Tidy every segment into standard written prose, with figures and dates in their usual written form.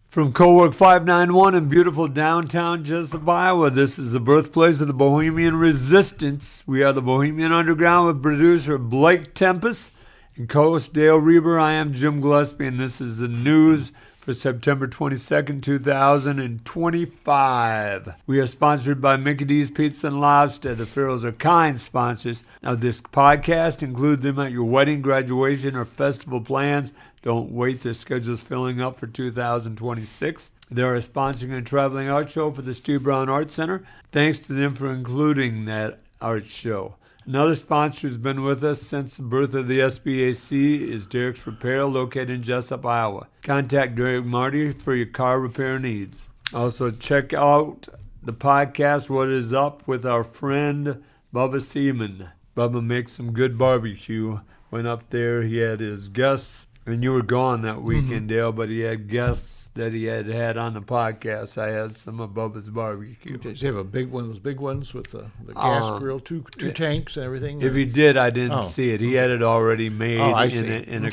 From Cowork 591 in beautiful downtown Jesup, Iowa, this is the birthplace of the Bohemian Resistance. We are the Bohemian Underground with producer Blake Tempus and co-host Dale Rueber. I am Jim Gillespie, and this is the news for September 22nd, 2025. We are sponsored by Mickey D's Pizza and Lobster. The Pharaohs are kind sponsors of this podcast. Include them at your wedding, graduation, or festival plans. Don't wait, the schedule's filling up for 2026. They're sponsoring a traveling art show for the Steve Brown Art Center. Thanks to them for including that art show. Another sponsor who's been with us since the birth of the SBAC is Derek's Repair, located in Jesup, Iowa. Contact Derek Marty for your car repair needs. Also, check out the podcast, What Is Up, with our friend Bubba Seaman. Bubba makes some good barbecue. Went up there, he had his guests. And you were gone that weekend, Dale, but he had guests that he had on the podcast. I had some of Bubba's barbecue. Did you have a big one, those big ones with the gas grill, two tanks and everything? If he did, I didn't see it. He had it already made in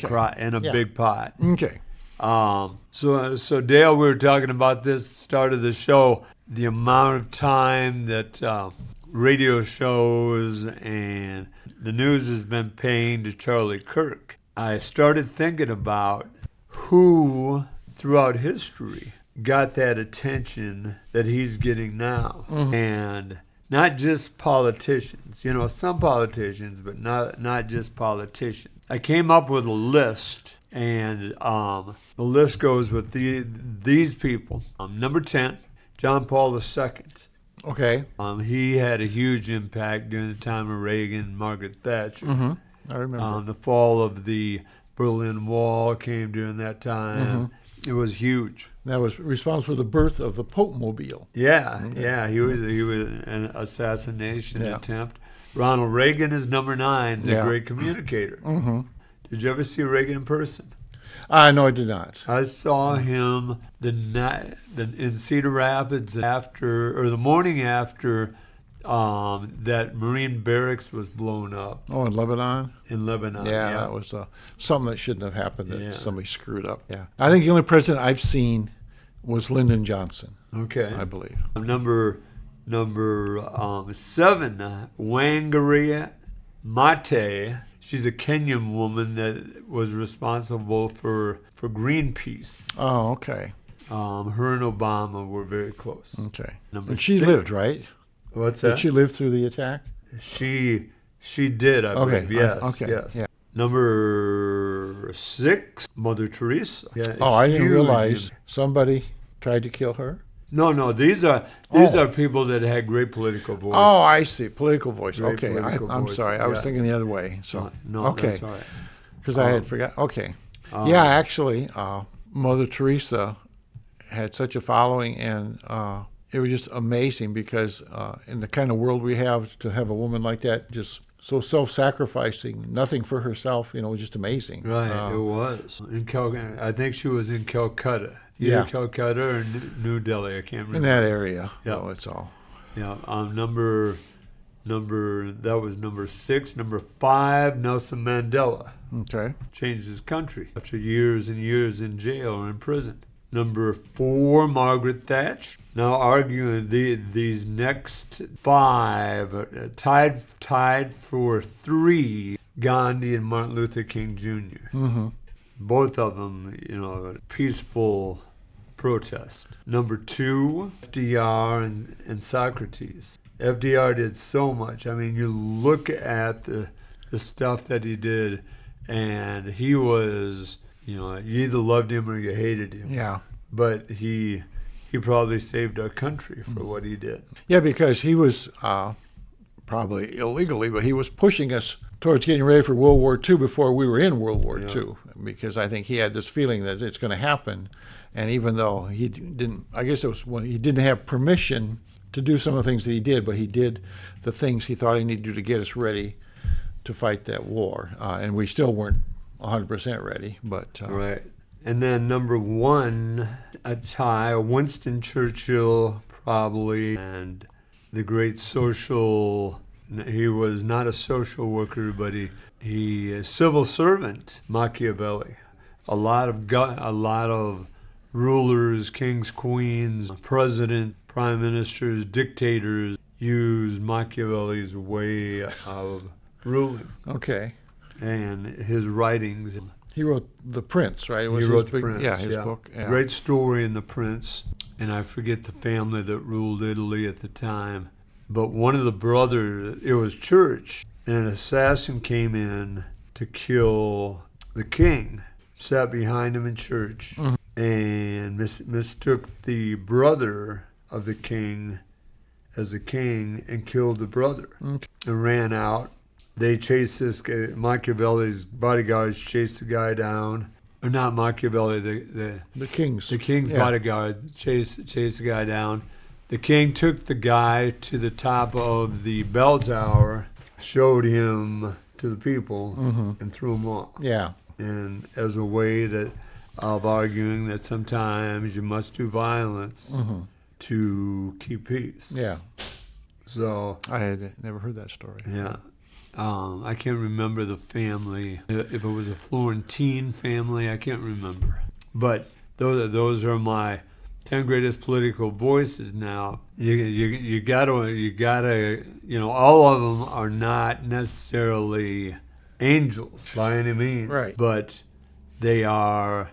a big pot. Okay. So Dale, we were talking about this start of the show, the amount of time that radio shows and the news has been paying to Charlie Kirk. I started thinking about who throughout history got that attention that he's getting now. And not just politicians. You know, some politicians, but not just politicians. I came up with a list, and the list goes with these people. Number 10, John Paul II. Okay. He had a huge impact during the time of Reagan and Margaret Thatcher. I remember. The fall of the Berlin Wall came during that time. It was huge. That was responsible for the birth of the Pope-mobile. Yeah. He was an assassination attempt. Ronald Reagan is number 9, the great communicator. Did you ever see Reagan in person? No, I did not. I saw him in Cedar Rapids the morning after that Marine barracks was blown up. Oh, in Lebanon? In Lebanon, yeah. That was something that shouldn't have happened that somebody screwed up. Yeah. I think the only president I've seen was Lyndon Johnson. Okay. I believe. Number 7, Wangari Maathai. She's a Kenyan woman that was responsible for Greenpeace. Oh, okay. Her and Obama were very close. Okay. And she lived, right? What's that? Did she live through the attack? She did, I believe. Yes. Okay. Yes. Yeah. Number 6, Mother Teresa. Yeah, I didn't realize somebody tried to kill her. No. These are people that had great political voice. Oh, I see. Political voice. Great okay. I'm sorry. I was thinking the other way. So no, okay. That's all right. Because I had forgot. Okay. Actually, Mother Teresa had such a following, and it was just amazing because in the kind of world we have, to have a woman like that just so self-sacrificing, nothing for herself, was just amazing. Right, it was. I think she was in Calcutta. Either Calcutta or New Delhi, I can't remember. In that area. Yeah. No, it's all. Yeah, that was number 6. Number 5, Nelson Mandela. Okay. Changed his country after years and years in jail or in prison. Number 4, Margaret Thatcher. Now arguing these next 5, tied for 3, Gandhi and Martin Luther King Jr. Both of them, peaceful protest. Number 2, FDR and Socrates. FDR did so much. I mean, you look at the stuff that he did, and he was, you either loved him or you hated him. Yeah. But he probably saved our country for what he did. Yeah, because he was probably illegally, but he was pushing us towards getting ready for World War II before we were in World War II, because I think he had this feeling that it's going to happen. And even though he didn't, I guess it was when he didn't have permission to do some of the things that he did, but he did the things he thought he needed to do to get us ready to fight that war. And we still weren't 100% ready. But right. And then number 1, a tie, Winston Churchill probably, and the great social, he was not a social worker, but he a civil servant, Machiavelli. A lot of rulers, kings, queens, president, prime ministers, dictators use Machiavelli's way of ruling. Okay. And his writings. He wrote The Prince, right? He wrote The Prince. Yeah, his book. Yeah. Great story in The Prince. And I forget the family that ruled Italy at the time. But one of the brothers, it was church, and an assassin came in to kill the king, sat behind him in church, and mistook the brother of the king as the king and killed the brother and ran out. They chased this guy. Machiavelli's bodyguards chased the guy down. Or not Machiavelli, The king's. the king's bodyguard chased the guy down. The king took the guy to the top of the bell tower, showed him to the people, and threw him off. Yeah. And as a way of arguing that sometimes you must do violence to keep peace. Yeah. So I had never heard that story. yeah. I can't remember the family. If it was a Florentine family, I can't remember. But those are my 10 greatest political voices now. You gotta, all of them are not necessarily angels by any means. Right. But they are,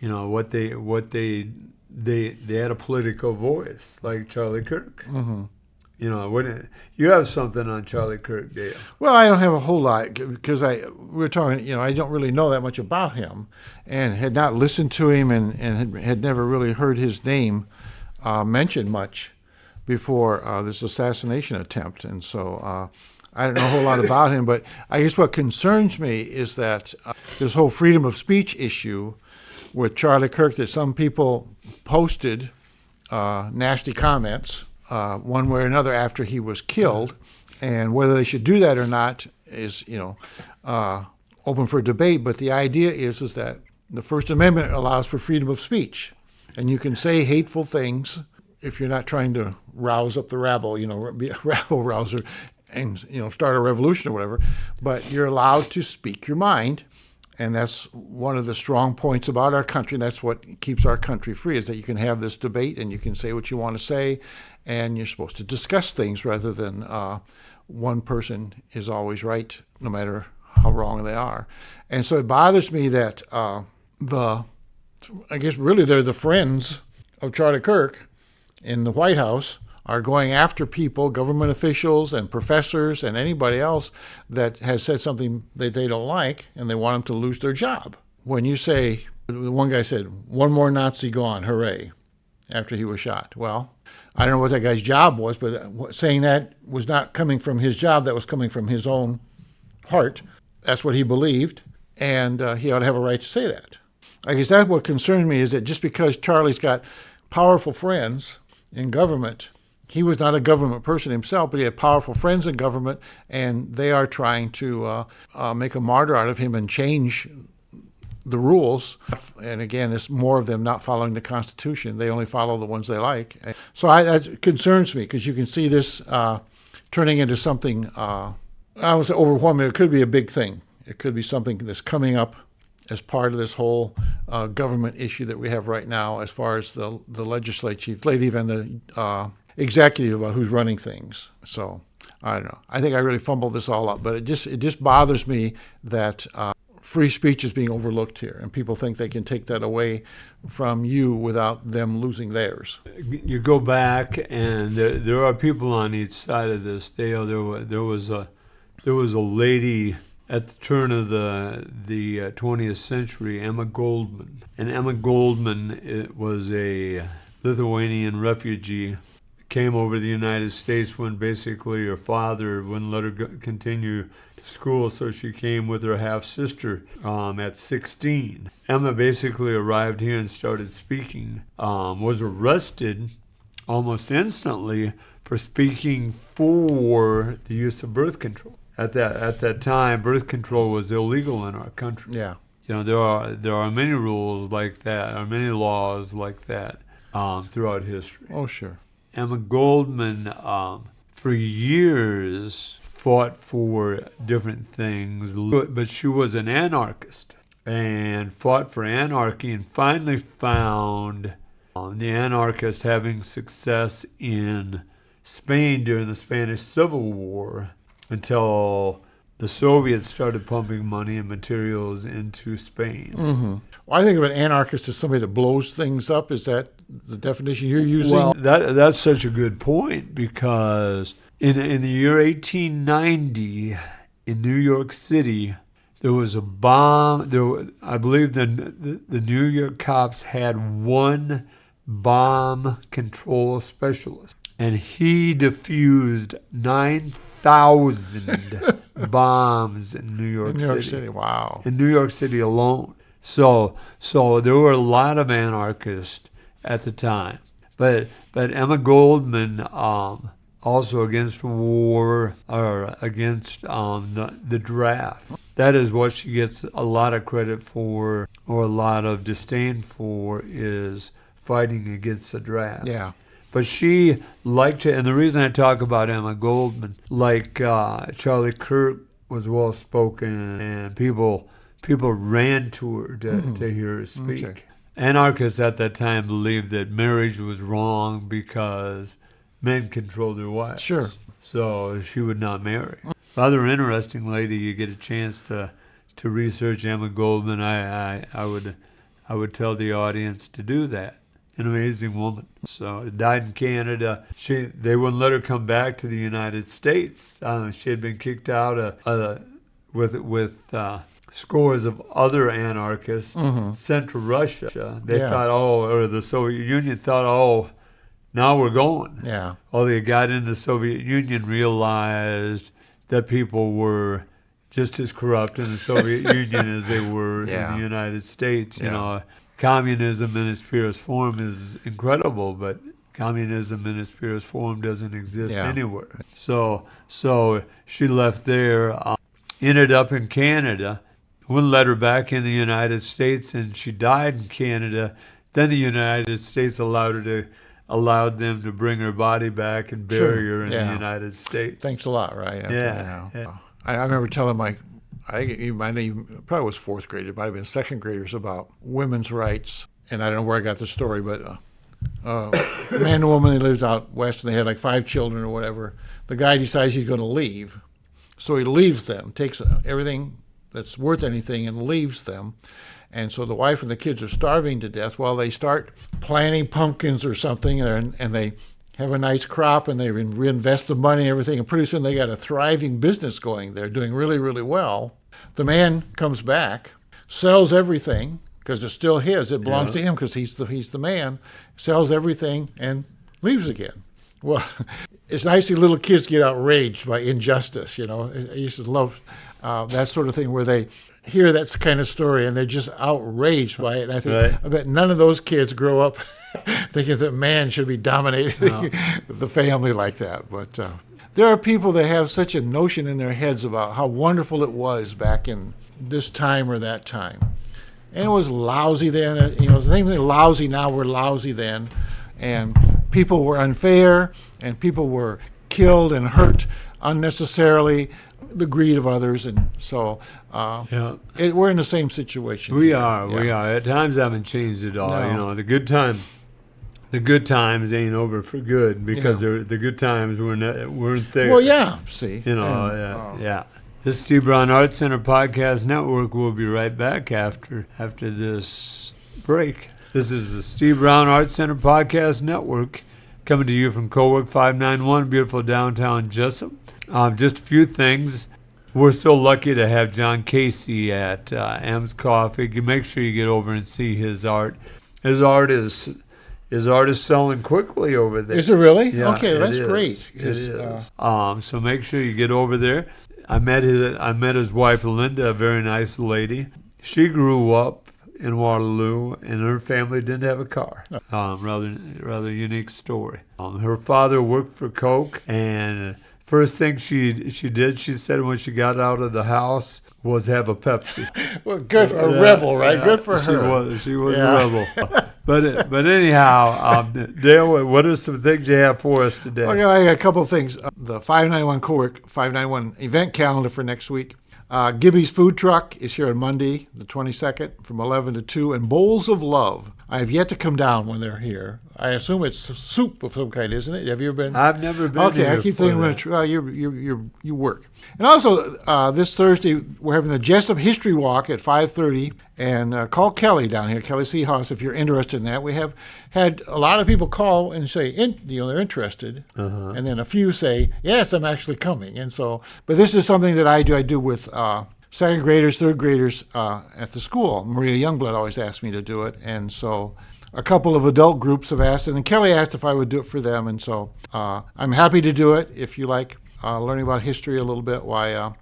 what they had a political voice, like Charlie Kirk. You have something on Charlie Kirk, Dale? Well, I don't have a whole lot because we're talking. I don't really know that much about him, and had not listened to him, and had never really heard his name mentioned much before this assassination attempt, and so I don't know a whole lot about him. But I guess what concerns me is that this whole freedom of speech issue with Charlie Kirk, that some people posted nasty comments. One way or another after he was killed, and whether they should do that or not is, open for debate. But the idea is that the First Amendment allows for freedom of speech, and you can say hateful things if you're not trying to rouse up the rabble, be a rabble rouser, and start a revolution or whatever. But you're allowed to speak your mind. And that's one of the strong points about our country. And that's what keeps our country free, is that you can have this debate and you can say what you want to say, and you're supposed to discuss things rather than one person is always right, no matter how wrong they are. And so it bothers me that I guess really they're the friends of Charlie Kirk in the White House are going after people, government officials and professors and anybody else that has said something that they don't like, and they want them to lose their job. When you say, one guy said, "One more Nazi gone, hooray," after he was shot. Well, I don't know what that guy's job was, but saying that was not coming from his job, that was coming from his own heart. That's what he believed, and he ought to have a right to say that. I guess that's what concerned me, is that just because Charlie's got powerful friends in government, he was not a government person himself, but he had powerful friends in government, and they are trying to make a martyr out of him and change the rules. And again, it's more of them not following the Constitution. They only follow the ones they like. So that concerns me, because you can see this turning into something, I would say overwhelming. It could be a big thing. It could be something that's coming up as part of this whole government issue that we have right now, as far as the legislative, even the executive, about who's running things. So I don't know. I think I really fumbled this all up, but it just bothers me that free speech is being overlooked here, and people think they can take that away from you without them losing theirs. You go back, and there are people on each side of this. There was a lady at the turn of the 20th century, Emma Goldman, and Emma Goldman was a Lithuanian refugee. Came over to the United States when basically her father wouldn't let her continue to school, so she came with her half-sister at 16. Emma basically arrived here and started speaking, was arrested almost instantly for speaking for the use of birth control. At that time, birth control was illegal in our country. Yeah. There are many rules like that, or many laws like that throughout history. Oh, sure. Emma Goldman, for years, fought for different things, but she was an anarchist. and fought for anarchy and finally found the anarchists having success in Spain during the Spanish Civil War until the Soviets started pumping money and materials into Spain. Mm-hmm. Well, I think of an anarchist as somebody that blows things up. Is that the definition you're using? Well, that's such a good point, because in the year 1890 in New York City, there was a bomb. I believe the New York cops had one bomb control specialist, and he defused 9,000 bombs in New York City. Wow. In New York City alone. So there were a lot of anarchists at the time. But Emma Goldman, also against war, or against the draft. That is what she gets a lot of credit for, or a lot of disdain for, is fighting against the draft. Yeah. But she liked it, and the reason I talk about Emma Goldman, like Charlie Kirk was well spoken, and people ran to her to hear her speak. Okay. Anarchists at that time believed that marriage was wrong because men controlled their wives. Sure. So she would not marry. Rather interesting lady. You get a chance to research Emma Goldman. I would tell the audience to do that. An amazing woman. So died in Canada. They wouldn't let her come back to the United States. She had been kicked out with scores of other anarchists sent to Russia. They thought, or the Soviet Union thought, now we're going. Yeah. Well, they got in the Soviet Union, realized that people were just as corrupt in the Soviet Union as they were in the United States. You know, communism in its purest form is incredible, but communism in its purest form doesn't exist anywhere. So she left there, ended up in Canada, wouldn't let her back in the United States, and she died in Canada. Then the United States allowed them to bring her body back and bury her in the United States. Thanks a lot, right? Yeah. I remember telling I think it probably was fourth grade. It might have been second graders about women's rights. And I don't know where I got the story, but a man and woman, they lived out west, and they had like 5 children or whatever. The guy decides he's going to leave. So he leaves them, takes everything that's worth anything and leaves them. And so the wife and the kids are starving to death while they start planting pumpkins or something, and they have a nice crop, and they reinvest the money and everything, and pretty soon they got a thriving business going. They're doing really, really well. The man comes back, sells everything, because it's still his. It belongs to him because he's the man, sells everything, and leaves again. Well, it's nice to see little kids get outraged by injustice, you know. I used to love that sort of thing where they hear that kind of story and they're just outraged by it. And I think, I bet none of those kids grow up thinking that man should be dominating the family like that. But there are people that have such a notion in their heads about how wonderful it was back in this time or that time. And it was lousy then. You know, the same thing lousy now, we're lousy then. And people were unfair, and people were killed and hurt unnecessarily, the greed of others. And so we're in the same situation. We are. At times haven't changed at all. No. You know, the good times ain't over for good, because the good times weren't there. Well, yeah, see. You know, This is Steve Brown Arts Center Podcast Network. We'll be right back after this break. This is the Steve Brown Arts Center Podcast Network, coming to you from Cowork 591, beautiful downtown Jesup. Just a few things. We're so lucky to have John Casey at M's Coffee. Make sure you get over and see his art. His art is selling quickly over there. Is it really? Yeah, okay, that's great. It is. So make sure you get over there. I met his wife Linda, a very nice lady. She grew up in Waterloo, and her family didn't have a car. Rather unique story. Her father worked for Coke, and first thing she did, she said when she got out of the house, was have a Pepsi. Well, good for a rebel, right? Yeah, good for her. She was a rebel. But anyhow, Dale, what are some things you have for us today? Okay, I got a couple of things. The 591 Cowork 591 event calendar for next week. Gibby's Food Truck is here on Monday, the 22nd, from 11 to 2, and Bowls of Love. I have yet to come down when they're here. I assume it's soup of some kind, isn't it? Have you ever been? I've never been. Okay, here I keep for thinking that. you work. And also this Thursday we're having the Jesup History Walk at 5:30, and call Kelly down here, Kelly Seahouse, if you're interested in that. We have had a lot of people call and say they're interested, and then a few say yes, I'm actually coming. And so, but this is something that I do with second graders, third graders at the school. Maria Youngblood always asked me to do it, and so a couple of adult groups have asked, and then Kelly asked if I would do it for them, and so I'm happy to do it if you like learning about history a little bit. Why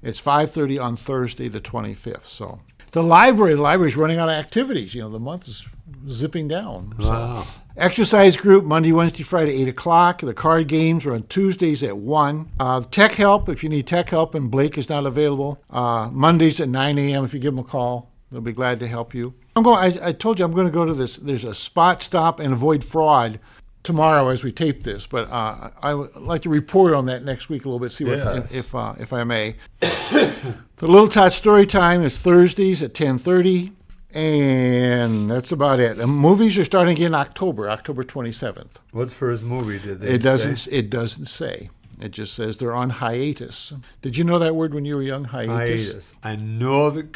it's 5:30 on Thursday, the 25th. So the library's running out of activities. The month is zipping down. Wow. So. Exercise group, Monday, Wednesday, Friday, 8 o'clock. The card games are on Tuesdays at 1. Tech help, if you need tech help and Blake is not available, Mondays at 9 a.m. if you give them a call. They'll be glad to help you. I told you I'm going to go to this. There's a spot, stop, and avoid fraud tomorrow as we tape this, but I would like to report on that next week a little bit, see if I may. The Little Tot Story Time is Thursdays at 10:30. And that's about it. The movies are starting again in October 27th. What's the first movie? Did they? It doesn't say. It just says they're on hiatus. Did you know that word when you were young? Hiatus. I know of it.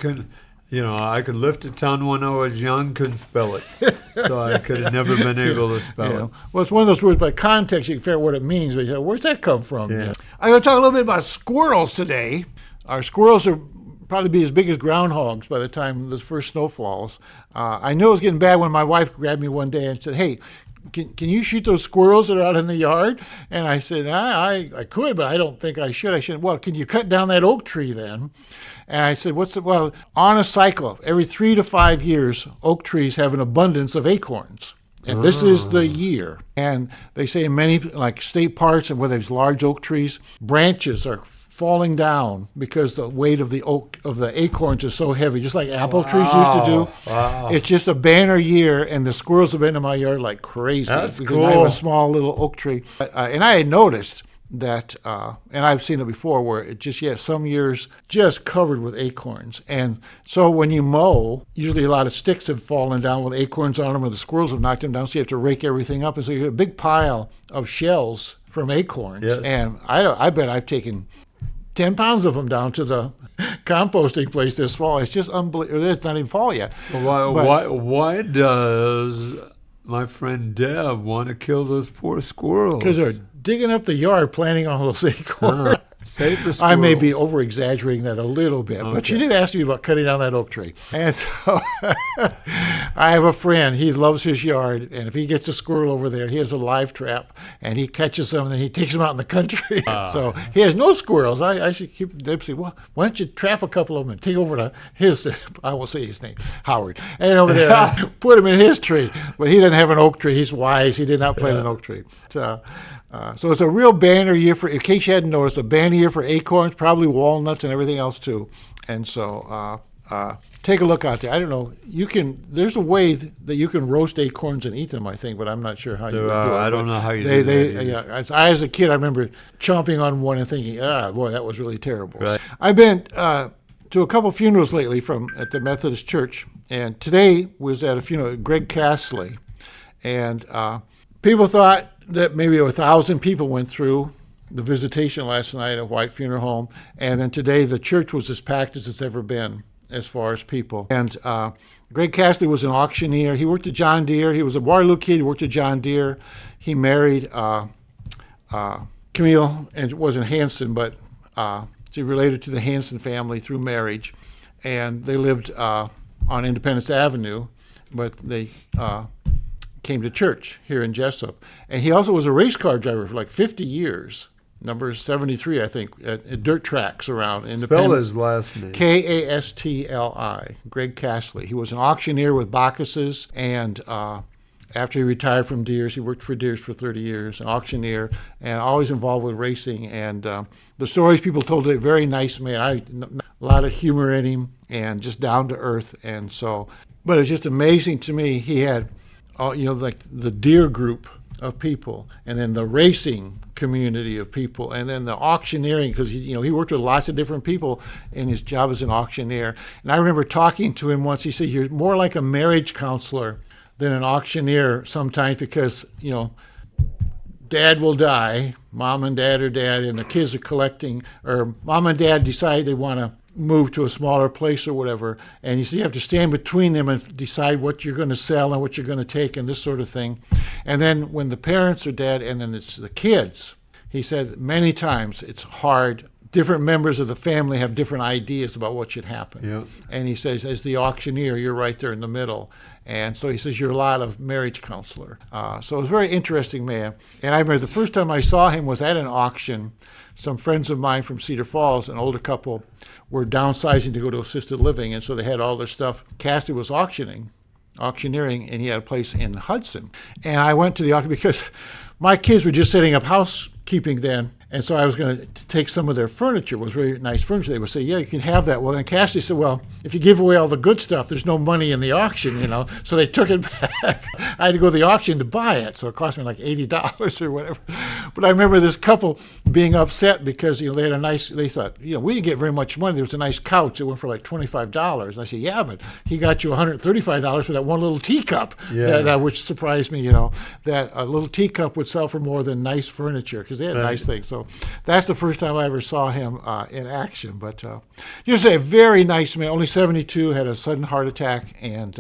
I could lift a tongue when I was young. Couldn't spell it, so I could have never been able to spell it. Well, it's one of those words by context you can figure out what it means. But where's that come from? Yeah. I'm going to talk a little bit about squirrels today. Our squirrels are probably be as big as groundhogs by the time the first snow falls. I know it was getting bad when my wife grabbed me one day and said, "Hey, can you shoot those squirrels that are out in the yard?" And I said, I could, but I don't think I should. I said, well, can you cut down that oak tree then? And I said, well, on a cycle, every 3 to 5 years, oak trees have an abundance of acorns. And this is the year. And they say in many like state parks and where there's large oak trees, branches are falling down because the weight of the acorns is so heavy, just like apple trees used to do. Wow. It's just a banner year, and the squirrels have been in my yard like crazy. That's because cool. I have a small little oak tree. And I had noticed that, and I've seen it before, where it just, some years just covered with acorns. And so when you mow, usually a lot of sticks have fallen down with acorns on them, or the squirrels have knocked them down, so you have to rake everything up. And so you have a big pile of shells from acorns. Yeah. And I bet I've taken 10 pounds of them down to the composting place this fall. It's just unbelievable. It's not even fall yet. Why does my friend Deb want to kill those poor squirrels? Because they're digging up the yard, planting all those acorns. Save the squirrels. I may be over-exaggerating that a little bit, but she did ask me about cutting down that oak tree. And so I have a friend. He loves his yard, and if he gets a squirrel over there, he has a live trap, and he catches them, and then he takes them out in the country. So he has no squirrels. I should keep them saying, well, why don't you trap a couple of them and take over to his, I won't say his name, Howard, and over there and put him in his tree. But he doesn't have an oak tree. He's wise. He did not plant an oak tree. So it's a real banner year for, in case you hadn't noticed, a banner year for acorns, probably walnuts and everything else too. And so take a look out there. I don't know. There's a way that you can roast acorns and eat them, I think, but I'm not sure how you would do it. I don't know how you do that. As a kid, I remember chomping on one and thinking, boy, that was really terrible. Right. I've been to a couple funerals lately at the Methodist Church, and today was at a funeral at Greg Castley. And people thought that maybe 1,000 people went through the visitation last night at White Funeral Home, and then today the church was as packed as it's ever been as far as people. And Greg Castley was an auctioneer. He worked at John Deere. He was a Waterloo kid. He worked at John Deere. He married Camille, and it wasn't Hanson, but she related to the Hanson family through marriage, and they lived on Independence Avenue, but they came to church here in Jesup. And he also was a race car driver for like 50 years, number 73, I think, at dirt tracks around Independence. Spell his last name. Kastli, Greg Castley. He was an auctioneer with Bacchus's, and after he retired from Deere's, he worked for Deere's for 30 years, an auctioneer, and always involved with racing. And the stories people told today, very nice man. A lot of humor in him and just down to earth. And so, but it's just amazing to me. He had, like the Deere group of people, and then the racing community of people, and then the auctioneering, because he worked with lots of different people in his job as an auctioneer. And I remember talking to him once. He said, "You're more like a marriage counselor than an auctioneer sometimes, because dad will die, mom and dad are dead, and the kids are collecting, or mom and dad decide they want to move to a smaller place or whatever, and you have to stand between them and decide what you're going to sell and what you're going to take and this sort of thing. And then when the parents are dead and then it's the kids, he said many times it's hard. Different members of the family have different ideas about what should happen. Yep. And he says, as the auctioneer, you're right there in the middle. And so he says, you're a lot of marriage counselor. So it was a very interesting man. And I remember the first time I saw him was at an auction. Some friends of mine from Cedar Falls, an older couple, were downsizing to go to assisted living. And so they had all their stuff. Cassie was auctioneering, and he had a place in Hudson. And I went to the auction because my kids were just setting up housekeeping then. And so I was going to take some of their furniture. It was really nice furniture. They would say, yeah, you can have that. Well, then Cassidy said, well, if you give away all the good stuff, there's no money in the auction, So they took it back. I had to go to the auction to buy it. So it cost me like $80 or whatever. But I remember this couple being upset because, they had they thought, we didn't get very much money. There was a nice couch. It went for like $25. And I said, yeah, but he got you $135 for that one little teacup, which surprised me, that a little teacup would sell for more than nice furniture because they had nice things. So that's the first time I ever saw him in action. But just a very nice man, only 72, had a sudden heart attack, and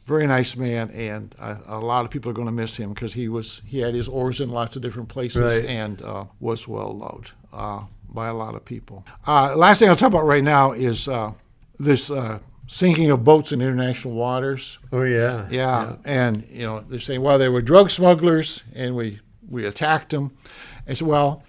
very nice man. And a lot of people are going to miss him because he had his oars in lots of different places and was well loved by a lot of people. Last thing I'll talk about right now is this sinking of boats in international waters. Oh, yeah. Yeah. And, they're saying, well, they were drug smugglers, and we attacked them. And so, well,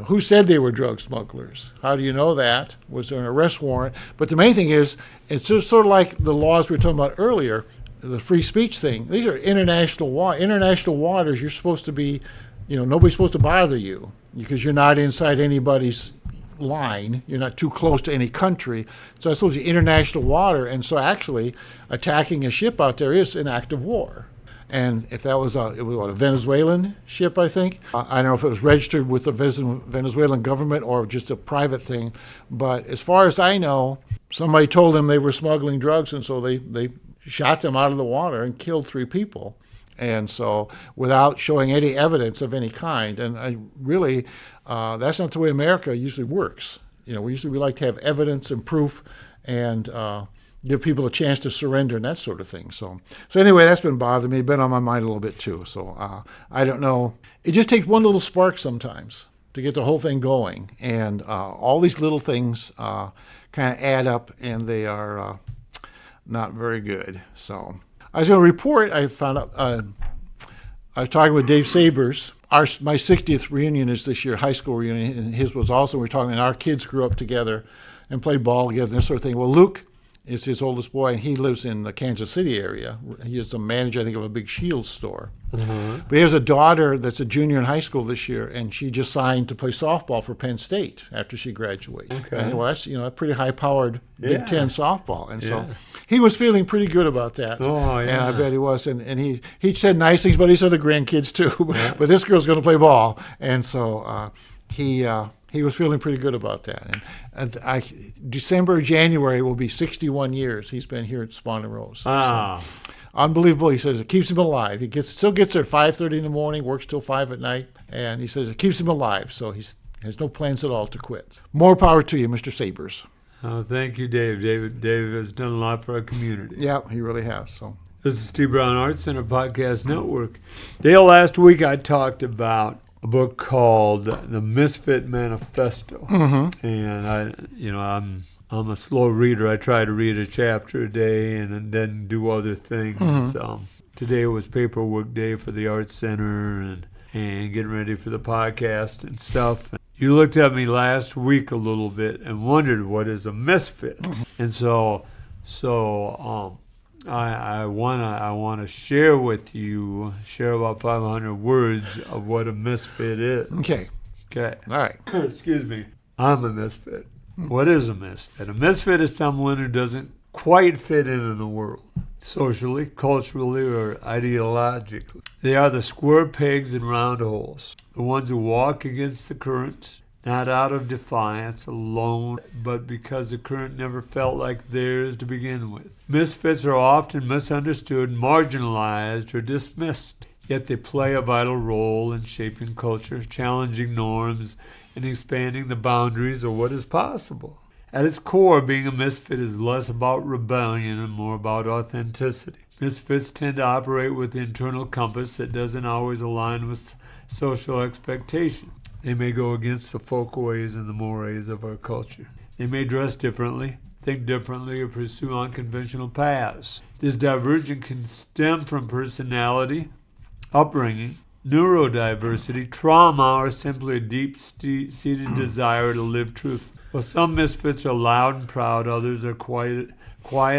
who said they were drug smugglers? How do you know that? Was there an arrest warrant? But the main thing is, it's just sort of like the laws we were talking about earlier, the free speech thing. These are international waters. You're supposed to be, nobody's supposed to bother you because you're not inside anybody's line. You're not too close to any country. So it's supposed to be international water. And so actually attacking a ship out there is an act of war. And if that was a Venezuelan ship, I think. I don't know if it was registered with the Venezuelan government or just a private thing. But as far as I know, somebody told them they were smuggling drugs, and so they shot them out of the water and killed 3 people. And so without showing any evidence of any kind. And I really, that's not the way America usually works. We like to have evidence and proof and give people a chance to surrender and that sort of thing. So anyway, that's been bothering me, been on my mind a little bit too. So I don't know. It just takes one little spark sometimes to get the whole thing going. And all these little things kind of add up, and they are not very good. So I was going to report, I found out, I was talking with Dave Sabers. My 60th reunion is this year, high school reunion, and his was also, we were talking, and our kids grew up together and played ball together and this sort of thing. Well, Luke is his oldest boy, and he lives in the Kansas City area. He is the manager, I think, of a big Shields store. Mm-hmm. But he has a daughter that's a junior in high school this year, and she just signed to play softball for Penn State after she graduates. Okay. And that's a pretty high-powered Big Ten softball, and so he was feeling pretty good about that. Oh, yeah. And I bet he was. And he said nice things about his other grandkids too. Yeah. But this girl's going to play ball, and so he was feeling pretty good about that. And December, January will be 61 years he's been here at Spawn and Rose. Ah. So, unbelievable. He says it keeps him alive. He still gets there at 5:30 in the morning, works till 5 at night, and he says it keeps him alive. So he has no plans at all to quit. More power to you, Mr. Sabers. Oh, thank you, Dave. Dave has done a lot for our community. Yeah, he really has. So this is Steve Brown Arts Center Podcast Network. Dale, last week I talked about a book called The Misfit Manifesto. Mm-hmm. And I'm a slow reader. I try to read a chapter a day and then do other things. Mm-hmm. Today was paperwork day for the Arts Center and getting ready for the podcast and stuff. You looked at me last week a little bit and wondered what is a misfit. Mm-hmm. And so I want to share with you about 500 words of what a misfit is. Okay. All right. Excuse me. I'm a misfit. What is a misfit? A misfit is someone who doesn't quite fit in the world. socially, culturally, or ideologically. They are the square pegs in round holes, the ones who walk against the current, not out of defiance alone, but because the current never felt like theirs to begin with. Misfits are often misunderstood, marginalized, or dismissed, yet they play a vital role in shaping culture, challenging norms, and expanding the boundaries of what is possible. At its core, being a misfit is less about rebellion and more about authenticity. Misfits tend to operate with the internal compass that doesn't always align with social expectations. They may go against the folk ways and the mores of our culture. They may dress differently, think differently, or pursue unconventional paths. This divergence can stem from personality, upbringing, neurodiversity, trauma, or simply a deep-seated desire to live truthfully. While some misfits are loud and proud, others are quiet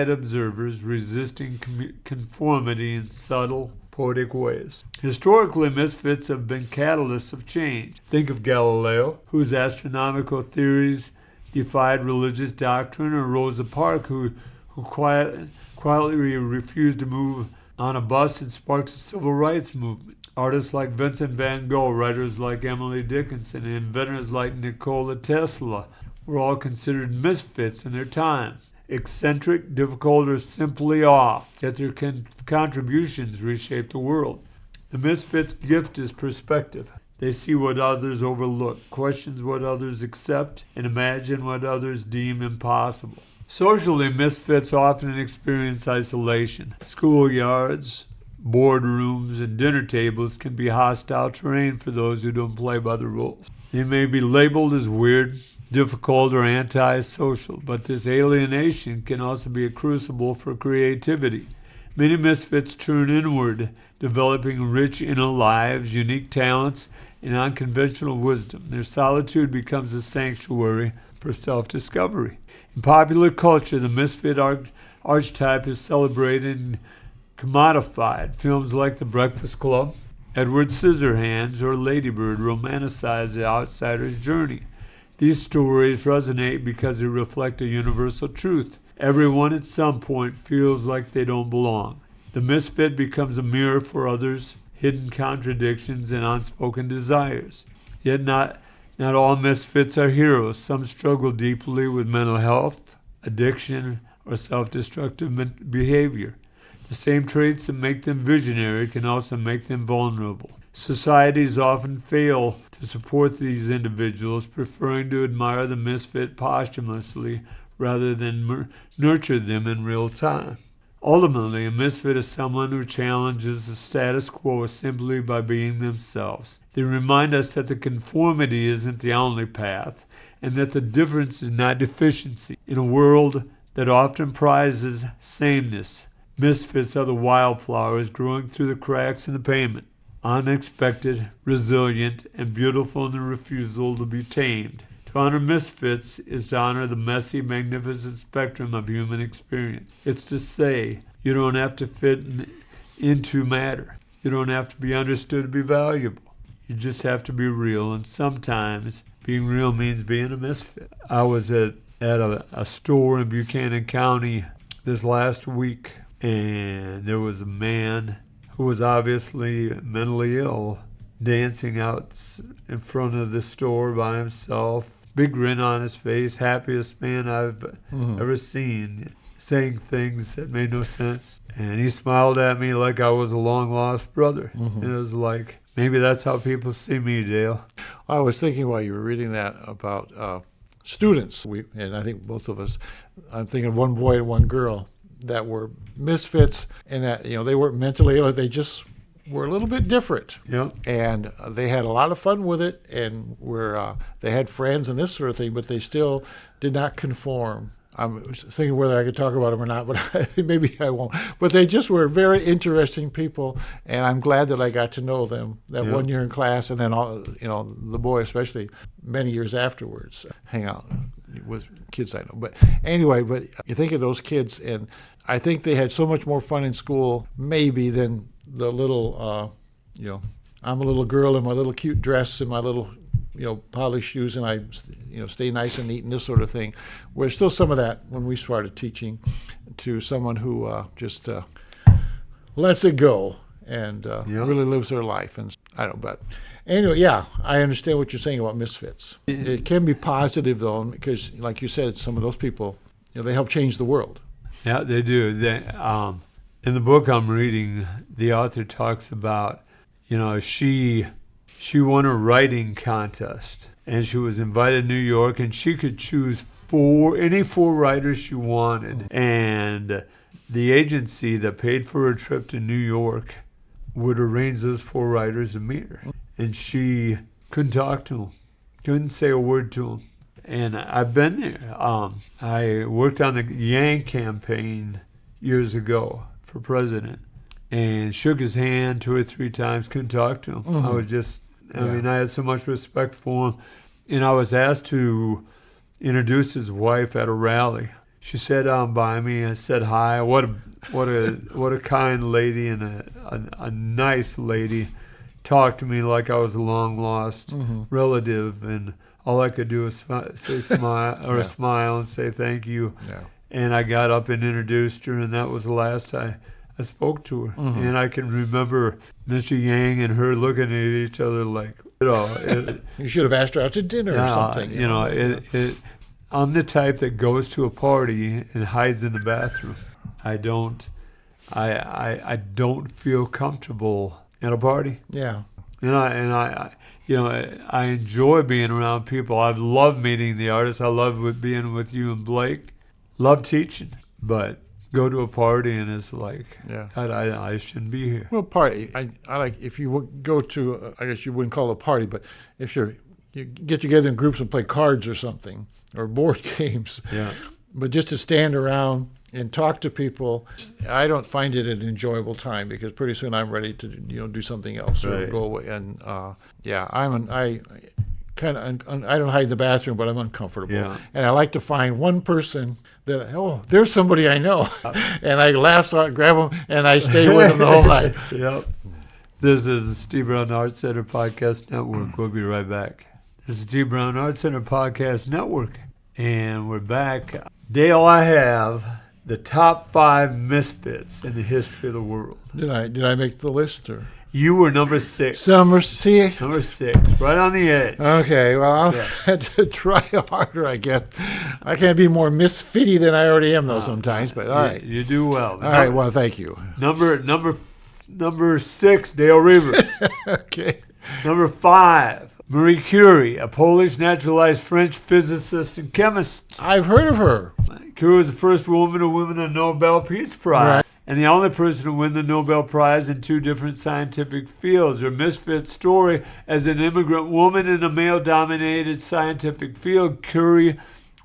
observers, resisting conformity in subtle, poetic ways. Historically, misfits have been catalysts of change. Think of Galileo, whose astronomical theories defied religious doctrine, or Rosa Parks, who quietly refused to move on a bus and sparked the civil rights movement. Artists like Vincent van Gogh, writers like Emily Dickinson, and inventors like Nikola Tesla were all considered misfits in their time. Eccentric, difficult, or simply off, yet their contributions reshape the world. The misfit's gift is perspective. They see what others overlook, question what others accept, and imagine what others deem impossible. Socially, misfits often experience isolation. Schoolyards, boardrooms, and dinner tables can be hostile terrain for those who don't play by the rules. They may be labeled as weird, difficult, or antisocial, but this alienation can also be a crucible for creativity. Many misfits turn inward, developing rich inner lives, unique talents, and unconventional wisdom. Their solitude becomes a sanctuary for self-discovery. In popular culture, the misfit archetype is celebrated and commodified. Films like The Breakfast Club, Edward Scissorhands, or Lady Bird romanticize the outsider's journey. These stories resonate because they reflect a universal truth. Everyone at some point feels like they don't belong. The misfit becomes a mirror for others' hidden contradictions and unspoken desires. Yet not all misfits are heroes. Some struggle deeply with mental health, addiction, or self-destructive behavior. The same traits that make them visionary can also make them vulnerable. Societies often fail to support these individuals, preferring to admire the misfit posthumously rather than nurture them in real time. Ultimately, a misfit is someone who challenges the status quo simply by being themselves. They remind us that the conformity isn't the only path, and that the difference is not deficiency. In a world that often prizes sameness, misfits are the wildflowers growing through the cracks in the pavement, unexpected, resilient, and beautiful in the refusal to be tamed. To honor misfits is to honor the messy, magnificent spectrum of human experience. It's to say, you don't have to fit into matter. You don't have to be understood to be valuable. You just have to be real, and sometimes being real means being a misfit. I was at a store in Buchanan County this last week, and there was a man who was obviously mentally ill dancing out in front of the store by himself. Big grin on his face, happiest man I've ever seen, saying things that made no sense. And he smiled at me like I was a long-lost brother. And it was like, maybe that's how people see me, Dale. I was thinking while you were reading that about students, and I think both of us, I'm thinking of one boy and one girl that were misfits, and that they weren't mentally ill, they just were a little bit different. Yep. And they had a lot of fun with it, and they had friends and this sort of thing, but they still did not conform. I'm thinking whether I could talk about them or not, but maybe I won't. But they just were very interesting people, and I'm glad that I got to know them that 1 year in class, and then the boy especially many years afterwards hang out with kids I know. But anyway, but you think of those kids, and I think they had so much more fun in school maybe than the little, I'm a little girl in my little cute dress and my little polish shoes and I stay nice and neat and this sort of thing. Where's still some of that when we started teaching to someone who just lets it go and really lives their life. And I don't, but anyway, yeah, I understand what you're saying about Misfits. It can be positive though, because like you said, some of those people, they help change the world. Yeah, they do. In the book I'm reading, the author talks about, she won a writing contest, and she was invited to New York, and she could choose any four writers she wanted. And the agency that paid for her trip to New York would arrange those four writers to meet her. And she couldn't talk to them, couldn't say a word to them. And I've been there. I worked on the Yang campaign years ago for president, and shook his hand 2 or 3 times, couldn't talk to him. Mm-hmm. I was just, I had so much respect for him. And I was asked to introduce his wife at a rally. She sat down by me and said hi. What a kind lady, and a nice lady. Talked to me like I was a long-lost relative, and all I could do was smile and say thank you. Yeah. And I got up and introduced her, and that was the last I spoke to her. Mm-hmm. And I can remember Mr. Yang and her looking at each other like, you should have asked her out to dinner or something. I'm the type that goes to a party and hides in the bathroom. I don't feel comfortable at a party. Yeah. I enjoy being around people. I love meeting the artists. I love being with you and Blake. Love teaching, but go to a party and it's like, I shouldn't be here. Well, party. I like if you go to, I guess you wouldn't call it a party, but if you get together in groups and play cards or something, or board games. Yeah. But just to stand around and talk to people, I don't find it an enjoyable time because pretty soon I'm ready to do something else or go away. And I don't hide in the bathroom, but I'm uncomfortable. Yeah. And I like to find one person that there's somebody I know, and I laugh, so I grab them, and I stay with them the whole night. Yep. This is the Steve Brown Arts Center Podcast Network. We'll be right back. This is Steve Brown Arts Center Podcast Network, and we're back. Dale, I have the top 5 misfits in the history of the world. Did I make the list? Or? You were number 6. Number 6, right on the edge. Okay, well, I'll have to try harder, I guess. I can't be more misfitty than I already am, though, sometimes. But all right, you do well. All right, well, thank you. Number 6, Dale Rueber. Okay. Number 5, Marie Curie, a Polish naturalized French physicist and chemist. I've heard of her. Curie was the first woman to win a Nobel Peace Prize. Right. And the only person to win the Nobel Prize in 2 different scientific fields. Her misfit story as an immigrant woman in a male-dominated scientific field, Curie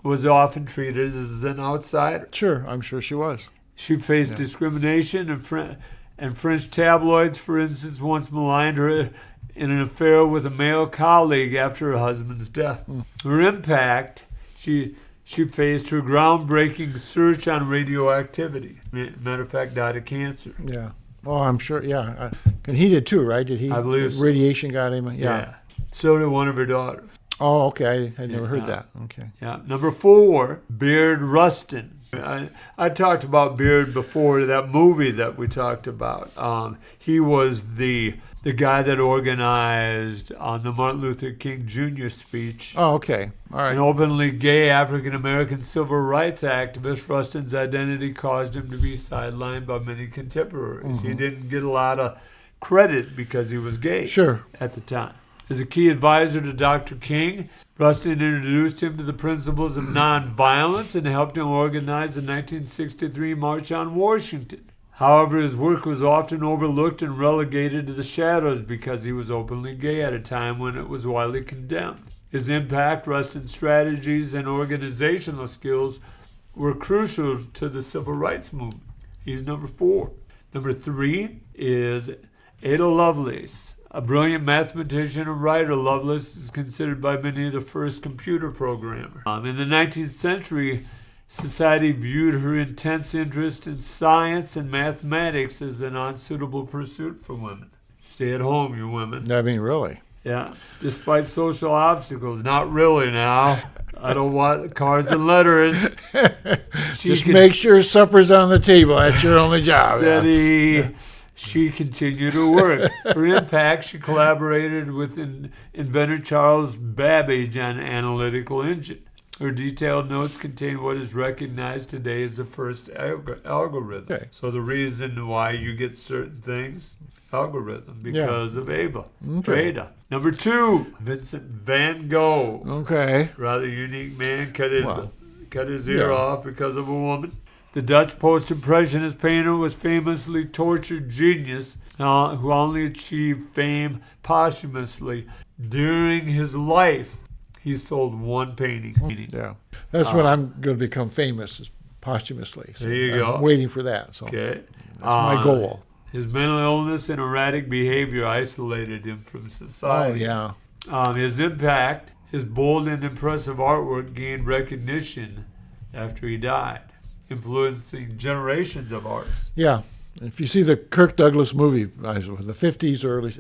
was often treated as an outsider. Sure, I'm sure she was. She faced discrimination, and French tabloids, for instance, once maligned her in an affair with a male colleague after her husband's death. Her impact, she faced her groundbreaking search on radioactivity. Matter of fact, died of cancer. Yeah. Oh, I'm sure. Yeah. And he did too, right? Did he? I believe so. Radiation got him. Yeah. So did one of her daughters. Oh, okay. I had never heard that. Okay. Yeah. Number 4, Beard Rustin. I talked about Beard before, that movie that we talked about. He was the guy that organized the Martin Luther King Jr. speech. Oh, okay. All right. An openly gay African-American civil rights activist, Rustin's identity caused him to be sidelined by many contemporaries. Mm-hmm. He didn't get a lot of credit because he was gay at the time. As a key advisor to Dr. King, Rustin introduced him to the principles of nonviolence and helped him organize the 1963 March on Washington. However, his work was often overlooked and relegated to the shadows because he was openly gay at a time when it was widely condemned. His impact, Rustin's strategies, and organizational skills were crucial to the civil rights movement. He's number 4. Number 3 is Ada Lovelace. A brilliant mathematician and writer, Lovelace is considered by many the first computer programmer. In the 19th century, society viewed her intense interest in science and mathematics as an unsuitable pursuit for women. Stay at home, you women. I mean, really? Yeah. Despite social obstacles, not really now. I don't want cards and letters. Just make sure supper's on the table. That's your only job. Steady. Yeah. She continued to work. Her impact, she collaborated with inventor Charles Babbage on analytical engine. Her detailed notes contain what is recognized today as the first algorithm. Okay. So the reason why you get certain things, algorithm, because of Ava. Okay. Ada. Number 2, Vincent van Gogh. Okay. Rather unique man, cut his ear Yeah. off because of a woman. The Dutch post-impressionist painter was famously tortured genius who only achieved fame posthumously. During his life, he sold one painting. Yeah. That's when I'm going to become famous, is posthumously. So There you go. I'm waiting for that. So Okay. that's my goal. His mental illness and erratic behavior isolated him from society. Oh, yeah. His impact, his bold and impressive artwork gained recognition after he died, influencing generations of artists. Yeah. If you see the Kirk Douglas movie, the 50s or early,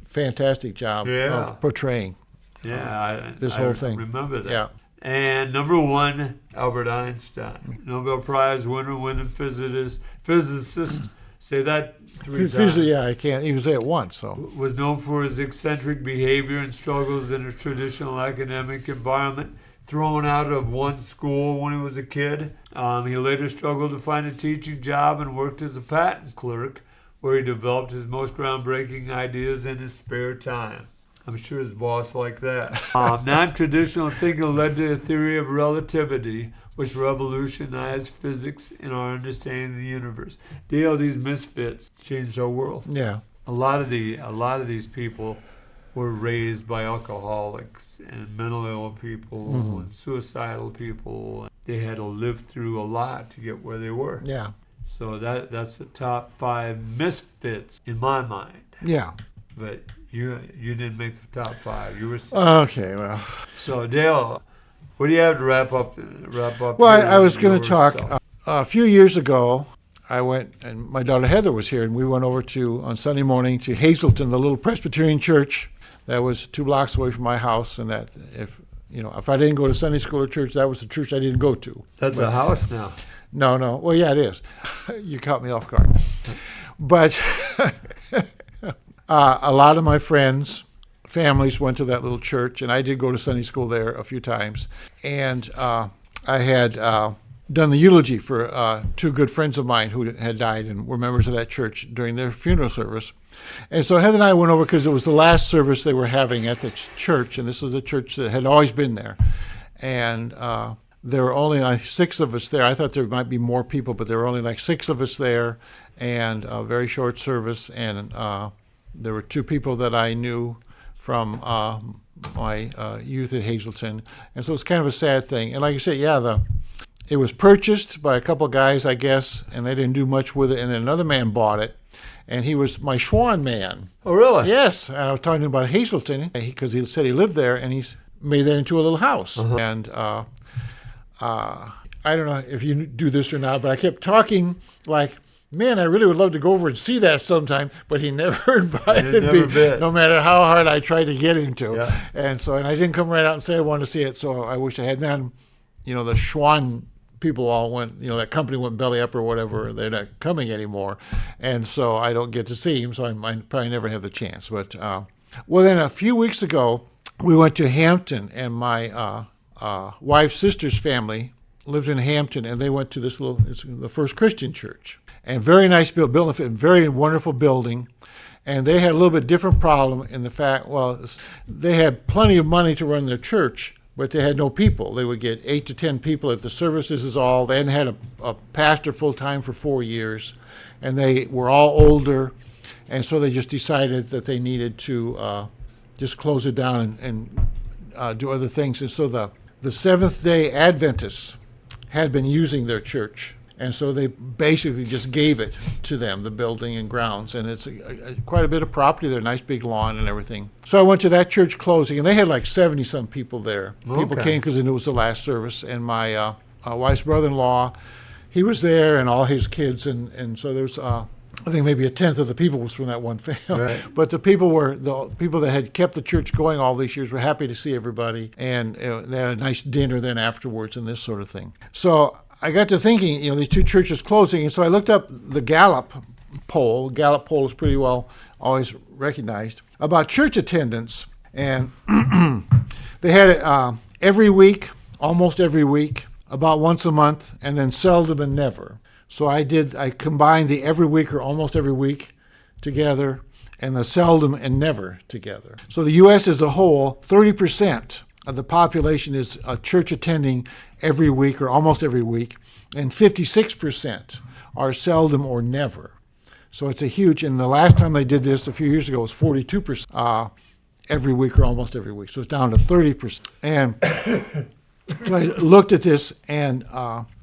fantastic job of portraying this whole thing. Remember that. Yeah. And number 1, Albert Einstein, Nobel Prize winner, physicist. Say that 3 times. Yeah, I can't even say it once. So Was known for his eccentric behavior and struggles in a traditional academic environment. Thrown out of one school when he was a kid. He later struggled to find a teaching job and worked as a patent clerk, where he developed his most groundbreaking ideas in his spare time. I'm sure his boss liked that. Non-traditional thinking led to a theory of relativity, which revolutionized physics and our understanding of the universe. Dale, these misfits changed our world. yeah. A lot of these people were raised by alcoholics and mental ill people and suicidal people. They had to live through a lot to get where they were. Yeah. So that's the top 5 misfits in my mind. Yeah. But you didn't make the top 5. You were 6. Okay, well. So Dale, what do you have to wrap up? Well, I was going to talk. A few years ago, I went, and my daughter Heather was here, and we went over on Sunday morning to Hazleton, the little Presbyterian church that was 2 blocks away from my house, and that if I didn't go to Sunday school or church, that was the church I didn't go to. That's a house now. No. Well, yeah, it is. You caught me off guard. But a lot of my families went to that little church, and I did go to Sunday school there a few times. And I had done the eulogy for 2 good friends of mine who had died and were members of that church during their funeral service. And so Heather and I went over because it was the last service they were having at the church, and this is a church that had always been there. And there were only like 6 of us there. I thought there might be more people, but there were only like 6 of us there, and a very short service. And there were 2 people that I knew from my youth at Hazleton. And so it's kind of a sad thing. And like you said, it was purchased by a couple of guys, I guess, and they didn't do much with it. And then another man bought it, and he was my Schwann man. Oh, really? Yes. And I was talking about Hazleton because he said he lived there, and he's made that into a little house. Uh-huh. And I don't know if you do this or not, but I kept talking like, man, I really would love to go over and see that sometime, but he never invited me, no matter how hard I tried to get him to. Yeah. And I didn't come right out and say I wanted to see it, so I wish I had. Then, the Schwann people all went, that company went belly up or whatever. They're not coming anymore. And so I don't get to see him, so I might probably never have the chance. But, then a few weeks ago, we went to Hampton, and my wife's sister's family lived in Hampton, and they went to it's the First Christian Church. And very nice built in a very wonderful building. And they had a little bit different problem in the fact, they had plenty of money to run their church, but they had no people. They would get 8 to 10 people at the services is all. They hadn't had a pastor full-time for 4 years, and they were all older. And so they just decided that they needed to just close it down and do other things. And so the Seventh-day Adventists had been using their church. And so they basically just gave it to them, the building and grounds. And it's quite a bit of property there, nice big lawn and everything. So I went to that church closing, and they had like 70-some people there. Okay. People came because they knew it was the last service. And my wife's brother-in-law, he was there, and all his kids. And so there was I think maybe a tenth of the people was from that one family. Right. But the people that had kept the church going all these years were happy to see everybody, and they had a nice dinner then afterwards and this sort of thing. So I got to thinking, these two churches closing, and so I looked up the Gallup poll. Gallup poll is pretty well always recognized about church attendance, and they had it every week, almost every week, about once a month, and then seldom and never. So I combined the every week or almost every week together and the seldom and never together. So the U.S. as a whole, 30% of the population is church attending every week or almost every week, and 56% are seldom or never. So it's a huge, and the last time they did this a few years ago was 42% every week or almost every week. So it's down to 30%. And so I looked at this, and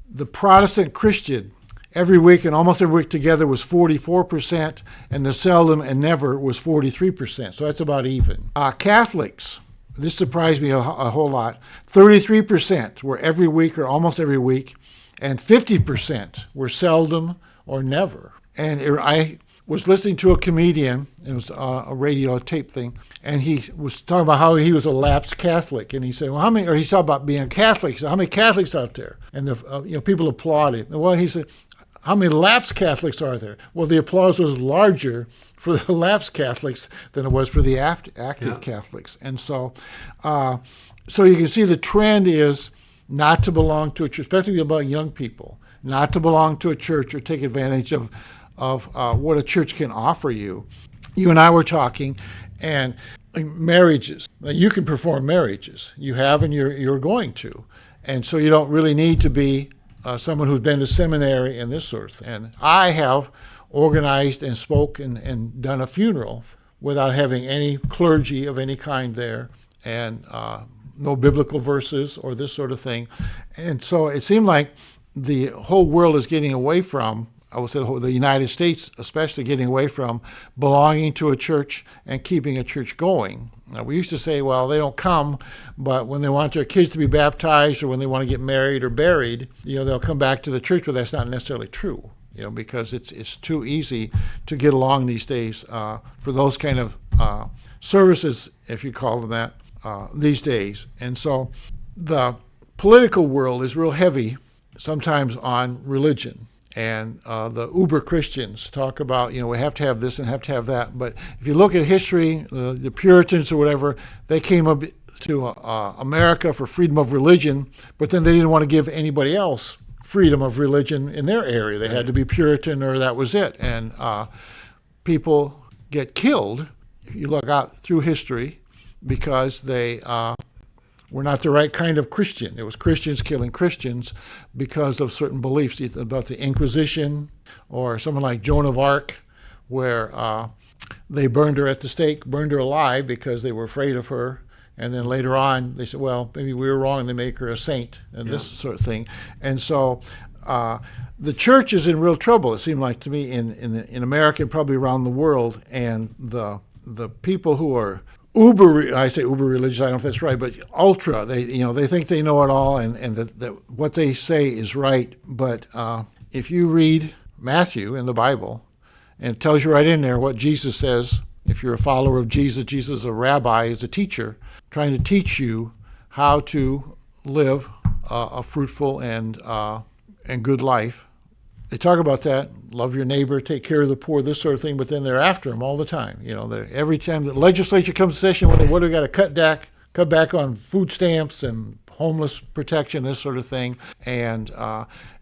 the Protestant Christian every week and almost every week together was 44%, and the seldom and never was 43%. So that's about even. Catholics, this surprised me a whole lot. 33% were every week or almost every week, and 50% were seldom or never. And I was listening to a comedian, it was a radio tape thing, and he was talking about how he was a lapsed Catholic, and he said, "Well, he talked about being a Catholic. He said, how many Catholics out there?" And people applauded. Well, he said, "How many lapsed Catholics are there?" Well, the applause was larger for the lapsed Catholics than it was for the active Catholics. And so you can see the trend is not to belong to a church, especially about young people, not to belong to a church or take advantage of what a church can offer you. You and I were talking, and marriages. You can perform marriages. You have, and you're going to. And so you don't really need to be someone who's been to seminary and this sort of thing. And I have organized and spoken and done a funeral without having any clergy of any kind there, and no biblical verses or this sort of thing. And so it seemed like the whole world is getting away from, I would say the United States especially, getting away from belonging to a church and keeping a church going. Now, we used to say, well, they don't come, but when they want their kids to be baptized or when they want to get married or buried, they'll come back to the church, but that's not necessarily true, because it's too easy to get along these days for those kind of services, if you call them that, these days. And so the political world is real heavy sometimes on religion. And the uber Christians talk about, we have to have this and have to have that. But if you look at history, the Puritans or whatever, they came up to America for freedom of religion, but then they didn't want to give anybody else freedom of religion in their area. They had to be Puritan or that was it. And people get killed, if you look out through history, because they were not the right kind of Christian. It was Christians killing Christians because of certain beliefs about the Inquisition, or someone like Joan of Arc, where they burned her at the stake, burned her alive because they were afraid of her. And then later on, they said, well, maybe we were wrong, and they make her a saint, and this sort of thing. And so the church is in real trouble, it seemed like to me, in America and probably around the world. And the people who are I say uber religious, I don't know if that's right, but ultra, they think they know it all, and that what they say is right. But if you read Matthew in the Bible, and it tells you right in there what Jesus says, if you're a follower of Jesus, Jesus is a rabbi, is a teacher, trying to teach you how to live a fruitful and good life. They talk about that, love your neighbor, take care of the poor, this sort of thing, but then they're after them all the time. Every time the legislature comes to session, what do we got to cut back on food stamps and homeless protection, this sort of thing. And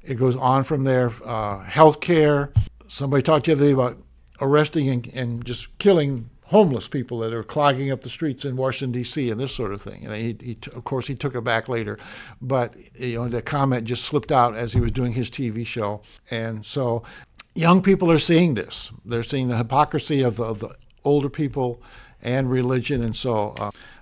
it goes on from there. Health care. Somebody talked the other day about arresting and just killing homeless people that are clogging up the streets in Washington, D.C. and this sort of thing. And of course, he took it back later. But, the comment just slipped out as he was doing his TV show. And so young people are seeing this. They're seeing the hypocrisy of the older people and religion. And so,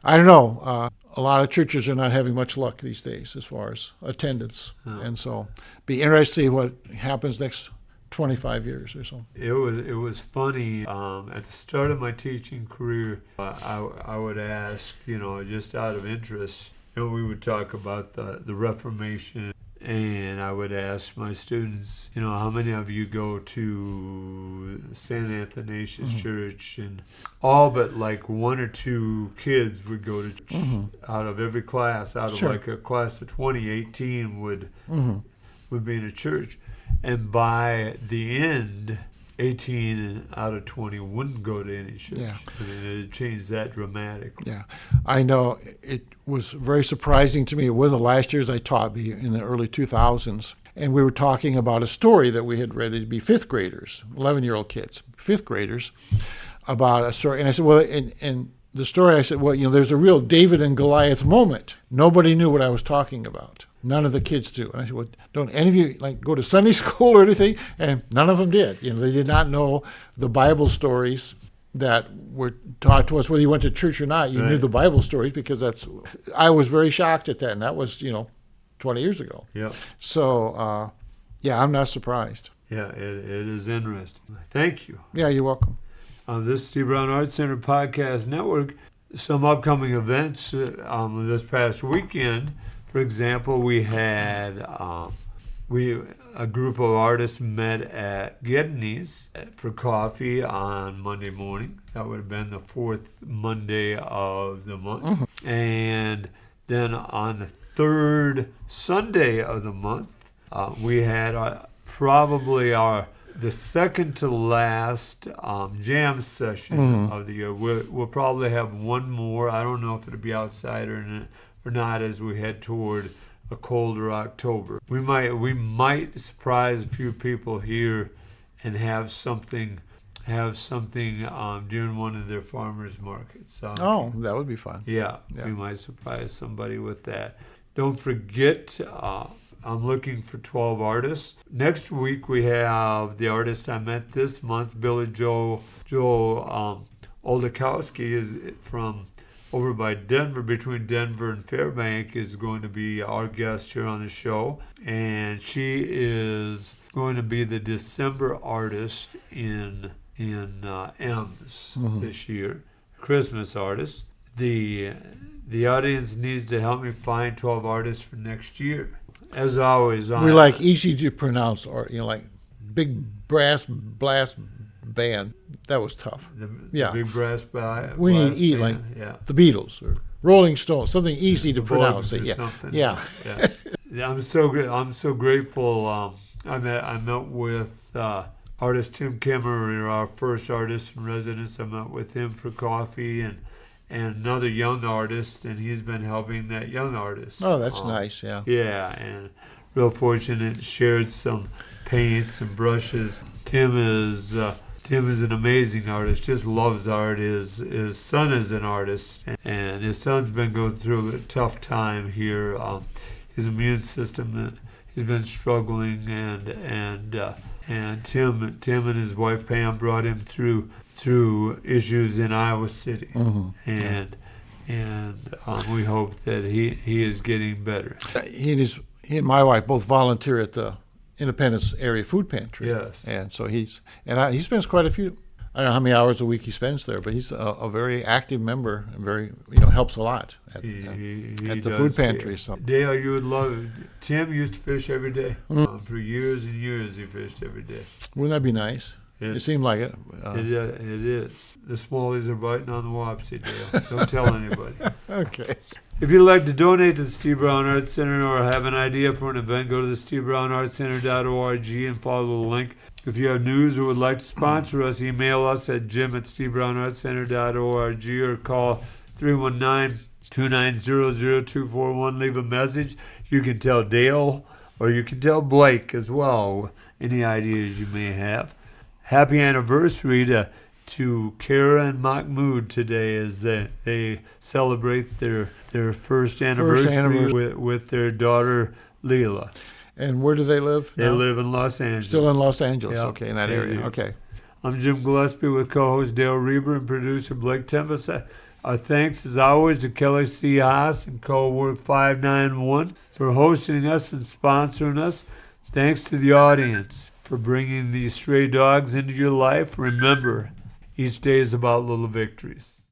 I don't know, a lot of churches are not having much luck these days as far as attendance. And so be interested to see what happens next 25 years or so. It was funny. At the start of my teaching career, I would ask, just out of interest, we would talk about the Reformation And I would ask my students, how many of you go to St. Athanasius Church? And all but like one or two kids would go to church. Out of every class, out of like a class of 20, 18 would be in a church. And by the end, 18 out of 20 wouldn't go to any church. Yeah. I mean, it changed that dramatically. Yeah, I know. It was very surprising to me. One of the last years I taught in the early 2000s, and we were talking about a story that we had read to be fifth graders, 11-year-old kids, fifth graders, about a story. And I said, well, and the story, I said, well, there's a real David and Goliath moment. Nobody knew what I was talking about. None of the kids do. And I said, well, don't any of you go to Sunday school or anything? And none of them did. They did not know the Bible stories that were taught to us, whether you went to church or not. You knew the Bible stories because I was very shocked at that. And that was, 20 years ago. Yeah. So, I'm not surprised. Yeah, it is interesting. Thank you. Yeah, you're welcome. On this Steve Brown Arts Center Podcast Network, some upcoming events this past weekend. For example, we had a group of artists met at Gibney's for coffee on Monday morning. That would have been the fourth Monday of the month. And then on the third Sunday of the month, we had probably the second to last jam session of the year. We'll probably have one more. I don't know if it'll be outside or not as we head toward a colder October. We might surprise a few people here and have something during one of their farmers markets. That would be fun. Yeah, we might surprise somebody with that. Don't forget, I'm looking for 12 artists. Next week we have the artist I met this month, Billy Joe Oldakowski, is from over by Denver, between Denver and Fairbank, is going to be our guest here on the show. And she is going to be the December artist in M's this year, Christmas artist. The audience needs to help me find 12 artists for next year. As always, we like easy to pronounce, or like big brass blast band. That was tough. The big brass band. We need to eat like the Beatles or Rolling Stones, something easy to pronounce. Yeah. I'm so grateful. I met with artist Tim Kimmer, our first artist in residence. I met with him for coffee and another young artist, and he's been helping that young artist. Oh, that's nice. Yeah. Yeah, and real fortunate. Shared some paints and brushes. Tim is an amazing artist. Just loves art. His son is an artist, and his son's been going through a tough time here. His immune system, he's been struggling, and Tim and his wife Pam brought him through issues in Iowa City, and we hope that he is getting better. He and my wife both volunteer at the Independence Area Food Pantry. Yes, and so he spends quite a few. I don't know how many hours a week he spends there, but he's a very active member and very helps a lot at the food pantry. So. Dale, you would love. Tim used to fish every day for years and years. He fished every day. Wouldn't that be nice? It seemed like it. It is. The smallies are biting on the wapsie, Dale. Don't tell anybody. Okay. If you'd like to donate to the Steve Brown Arts Center or have an idea for an event, go to the SteveBrownArtsCenter.org and follow the link. If you have news or would like to sponsor us, email us at jim@SteveBrownArtsCenter.org or call 319-290-0241. Leave a message. You can tell Dale or you can tell Blake as well any ideas you may have. Happy anniversary to Kara and Mahmoud today as they celebrate their first anniversary with their daughter Leela. And where do they live? They live in Los Angeles. Still in Los Angeles, Yep. Okay, in that area. Okay. I'm Jim Gillespie with co-host Dale Rueber and producer Blake Tempus. Our thanks, as always, to Kelly C. Haas and Co-Work 591 for hosting us and sponsoring us. Thanks to the audience for bringing these stray dogs into your life. Remember, each day is about little victories.